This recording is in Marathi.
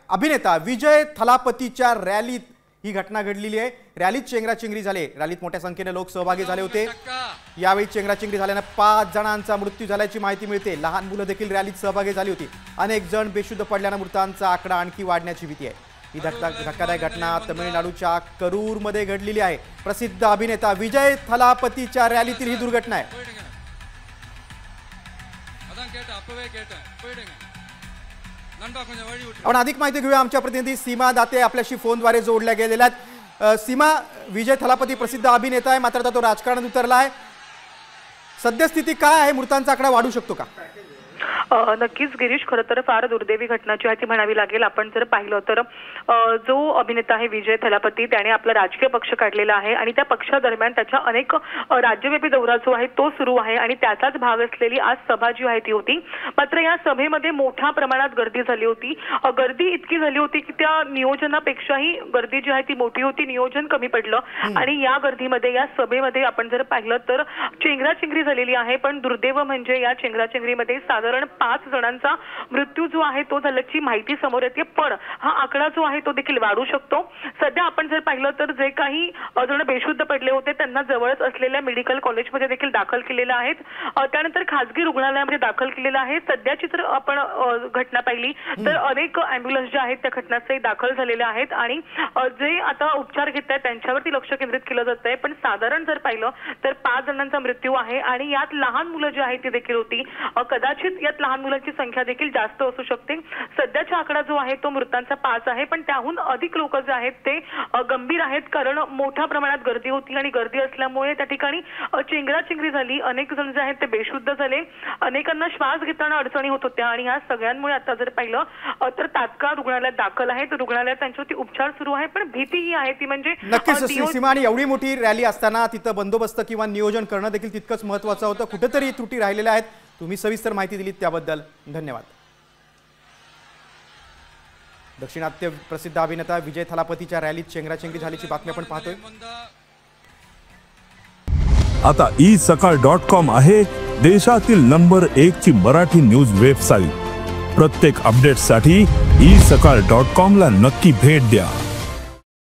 अभिनेता विजय थलापतीच्या रॅलीत ही घटना घडलेली आहे। रॅलीत चेंगराचेंगरी झाली। रॅलीत मोठ्या संख्येने लोक सहभागी झाले होते। यावेळी चेंगराचेंगरी झाल्याने 5 जणांचा मृत्यू झाल्याची माहिती मिळते। लहान मुलं देखील रॅलीत सहभागी झाली होती। अनेक जण बेशुद्ध पडल्याने मृतांचा आकडा आणखी वाढण्याची भीती आहे। ही धक्कादायक घटना तमिळनाडूच्या करूर मध्ये घडलेली आहे। प्रसिद्ध अभिनेता विजय थलापतीच्या रॅलीतील ही दुर्घटना आहे। आपण अधिक माहिती घेऊया। आमच्या प्रतिनिधी सीमा दाते आपल्याशी फोनद्वारे जोडल्या गेलेल्या आहेत। सीमा, विजय थलापती प्रसिद्ध अभिनेता आहे, मात्र आता तो राजकारणात उतरला आहे। सद्यस्थिती काय आहे? मृतांचा आकडा वाढू शकतो का? नक्कीच गिरीश, खरं तर फार दुर्दैवी घटनाची आहे ती म्हणावी लागेल। आपण जर पाहिलं तर जो अभिनेता आहे विजय थलापती त्याने आपला राजकीय पक्ष काढलेला आहे आणि त्या पक्षादरम्यान त्याच्या अनेक राज्यव्यापी दौरा जो आहे तो सुरू आहे आणि त्याचाच भाग असलेली आज सभा जी आहे ती होती। मात्र या सभेमध्ये मोठ्या प्रमाणात गर्दी झाली होती। गर्दी इतकी झाली होती की त्या नियोजनापेक्षाही गर्दी जी आहे ती मोठी होती, नियोजन कमी पडलं आणि या गर्दीमध्ये या सभेमध्ये आपण जर पाहिलं तर चेंगराचेंगरी झालेली आहे। पण दुर्दैव म्हणजे या चेंगराचेंगरीमध्ये साधारण 5 जणांचा मृत्यू जो आहे तो झाल्याची माहिती समोर येते। पण हा आकडा जो आहे तो देखील वाढू शकतो। सध्या आपण जर पाहिलं तर जे काही जण बेशुद्ध पडले होते त्यांना जवळच असलेल्या मेडिकल कॉलेजमध्ये देखील दाखल केलेलं आहे। त्यानंतर खासगी रुग्णालयामध्ये दाखल केलेलं आहे। सध्याची जर आपण घटना पाहिली तर अनेक ॲम्ब्युलन्स ज्या आहेत त्या घटनास्थळी दाखल झालेल्या आहेत आणि जे आता उपचार घेत आहेत त्यांच्यावरती लक्ष केंद्रित केलं जात आहे। पण साधारण जर पाहिलं तर 5 जणांचा मृत्यू आहे आणि यात लहान मुलं जी आहेत ती देखील होती। कदाचित यात लहान मुलांची संख्या देखील जास्त असू शकते। सध्याचा आकडा जो आहे तो मृतांचा 5 आहे, पण त्याहून अधिक लोक जे आहेत ते गंभीर आहेत, कारण मोठ्या प्रमाणात गर्दी होती आणि गर्दी असल्यामुळे त्या ठिकाणी चेंगराचेंगरी झाली। अनेक जण जे आहेत ते बेशुद्ध झाले, अनेकांना श्वास घेताना अडचणी होत होत्या आणि या सगळ्यांमुळे आता जर पाहिलं तर तात्काळ रुग्णालयात दाखल आहेत। रुग्णालयात त्यांच्यावरती उपचार सुरू आहे, पण भीती ही आहे ती म्हणजे नक्कीच सीमा, आणि एवढी मोठी रॅली असताना तिथं बंदोबस्त किंवा नियोजन करणं देखील तितकंच महत्त्वाचं होतं। कुठेतरी त्रुटी राहिलेल्या आहेत। तुम्ही सविस्तर माहिती दिलीत त्याबद्दल धन्यवाद। दक्षिणात्य प्रसिद्ध अभिनेता विजय थलापतीच्या रॅलीत चेंगराचेंगरी झाल्याची बातमी आपण पाहतोय। आता isakal.com आहे देशातील नंबर 1 ची मराठी न्यूज वेबसाईट। प्रत्येक अपडेटसाठी isakal.com ला नक्की भेट द्या।